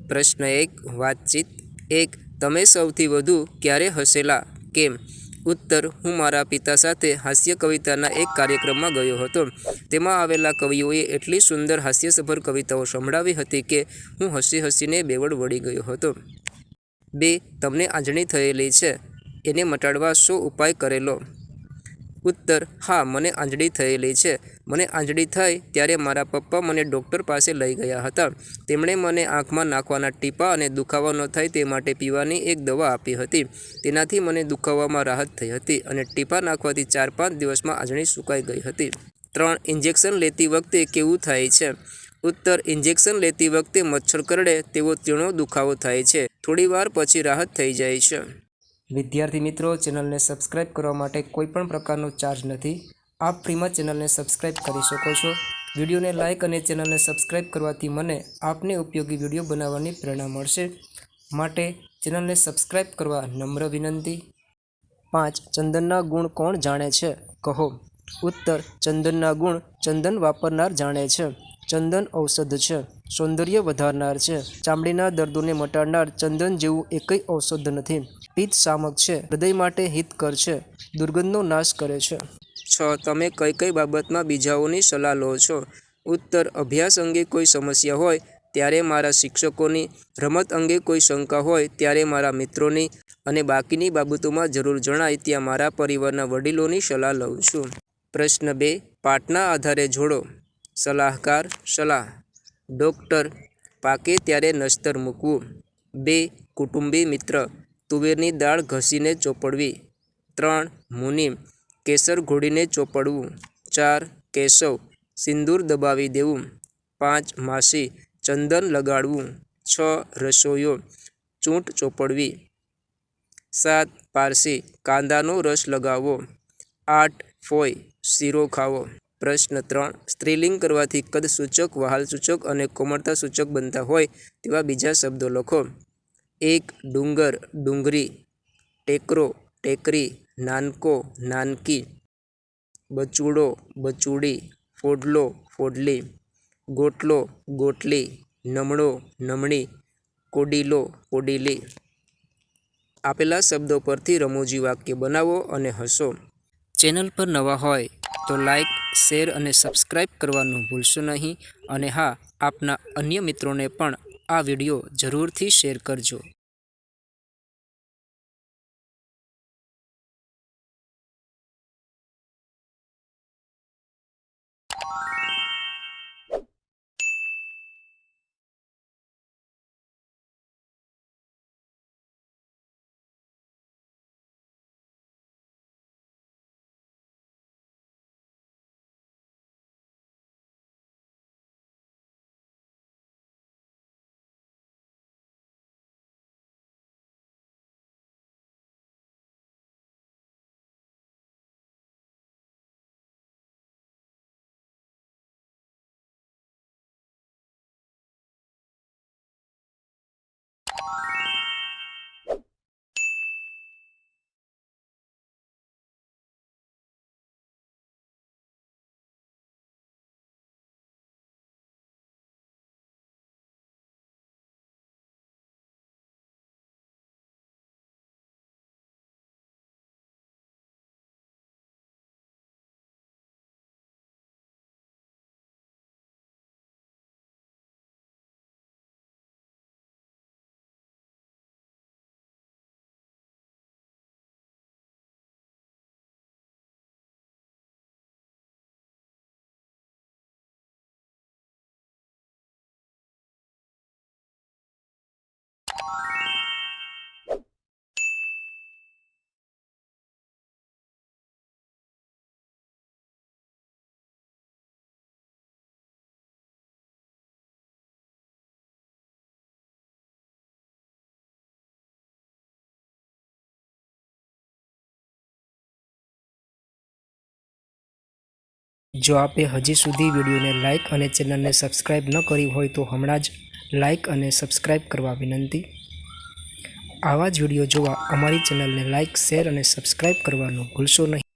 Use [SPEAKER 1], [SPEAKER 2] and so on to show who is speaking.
[SPEAKER 1] प्रश्न 1 वातचीत 1 તમે સૌથી વધુ ક્યારે હસેલા કેમ? उत्तर હું મારા પિતા સાથે હાસ્ય કવિતાના એક કાર્યક્રમમાં ગયો હતો। તેમાં આવેલા કવિઓએ એટલી સુંદર હાસ્યસભર કવિતાઓ સંભળાવી હતી કે હું હસી હસીને બેવડ વળી ગયો હતો। 2 તમને આંજણી થયેલી છે, એને મટાડવા શો ઉપાય કરેલો? उत्तर હા, મને આંજણી થયેલી છે। મને આંજણી થઈ ત્યારે મારા પપ્પા મને ડૉક્ટર પાસે લઈ ગયા હતા। તેમણે મને આંખમાં નાખવાના ટીપાં અને દુખાવો ન થાય તે માટે પીવાની એક દવા આપી હતી। તેનાથી મને દુખાવામાં રાહત થઈ હતી અને ટીપાં નાખવાથી 4-5 દિવસમાં આંજણી સુકાઈ ગઈ હતી। 3 ઇન્જેક્શન લેતી વખતે કેવું થાય છે? उत्तर ઇન્જેક્શન લેતી વખતે મચ્છર કરડે તેવો તીણો દુખાવો થાય છે, થોડી વાર પછી રાહત થઈ જાય છે। વિદ્યાર્થી મિત્રો, ચેનલને સબસ્ક્રાઇબ કરવા માટે કોઈપણ પ્રકારનો ચાર્જ નથી। આપ ફ્રીમાં ચેનલને સબસ્ક્રાઇબ કરી શકો છો। વિડીયોને લાઇક અને ચેનલને સબસ્ક્રાઇબ કરવાથી મને આપને ઉપયોગી વિડીયો બનાવવાની પ્રેરણા મળશે, માટે ચેનલને સબસ્ક્રાઇબ કરવા નમ્ર વિનંતી। 5 ચંદનના ગુણ કોણ જાણે છે? કહો। उत्तर ચંદનના ગુણ ચંદન વાપરનાર જાણે છે। ચંદન ઔષધ છે, સૌંદર્ય વધારનાર છે, ચામડીના દર્દોને મટાડનાર ચંદન જેવું એકય ઔષધ નથી, પિત્ત શામક છે, હૃદય માટે હિતકર છે, દુર્ગંધનો નાશ કરે છે। 6 તમે કઈ કઈ બાબતમાં બીજાઓની સલાહ લો છો? उत्तर અભ્યાસ અંગે કોઈ સમસ્યા હોય ત્યારે મારા શિક્ષકોની, રમત અંગે કોઈ શંકા હોય ત્યારે મારા મિત્રોની અને બાકીની બાબતોમાં જરૂર જણાય ત્યાં મારા પરિવારના વડીલોની સલાહ લઉં છું। પ્રશ્ન 2 પાઠના આધારે જોડો। સલાહકાર સલાહ, ડૉક્ટર પાકે ત્યારે નશ્તર મૂકવું। 2 કુટુંબી મિત્ર તુવેરની દાળ ઘસીને ચોપડવી। 3 મુનિ કેસર ઘોળીને ચોપડવું। 4 કેશવ સિંદૂર દબાવી દેવું। 5 માસી ચંદન લગાડવું। 6 રસોઈયો ચૂંટ ચોપડવી। 7 પારસી કાંદાનો રસ લગાવવો। 8 ફોય શીરો ખાવો। પ્રશ્ન 3 સ્ત્રીલિંગ કરવાથી કદસૂચક, વહાલસૂચક અને કોમળતાસૂચક બનતા હોય તેવા બીજા શબ્દો લખો। 1 ડુંગર ડુંગરી, ટેકરો ટેકરી, નાનકો નાનકી, બચુડો બચુડી, ફોડલો ફોડલી, ગોટલો ગોટલી, નમણો નમણી, કોડીલો કોડીલી। આપેલા શબ્દો પરથી રમૂજી વાક્ય બનાવો અને હસો। ચેનલ પર નવા હોય તો લાઇક, શેર અને સબસ્ક્રાઇબ કરવાનું ભૂલશો નહીં અને હા, આપના અન્ય મિત્રોને પણ આ વિડીયો જરૂરથી શેર કરજો। જો આપે હજી સુધી વિડીયોને લાઇક અને ચેનલને સબસ્ક્રાઇબ ન કરી હોય તો હમણાં જ લાઇક અને સબસ્ક્રાઇબ કરવા વિનંતી। આવા જ વિડીયો જોવા અમારી ચેનલને લાઇક, શેર અને સબસ્ક્રાઇબ કરવાનું ભૂલશો નહીં।